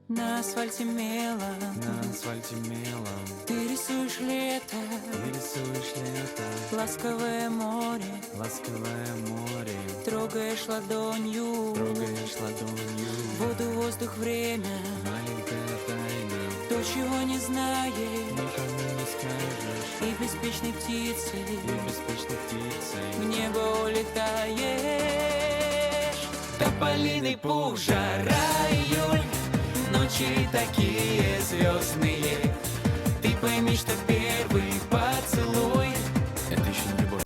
На асфальте мелом, На асфальте мелом ты рисуешь лето, ты рисуешь лето, ласковое море, ласковое море, трогаешь ладонью трогаешь ладонью. воду, воздух, время, Маленькая тайна, то, чего не знаешь, никому не скажешь. и беспечной птицей И беспечной птицей в небо улетаешь. Тополиный пух, жара, июль, ночи такие звездные. Ты пойми, что первый поцелуй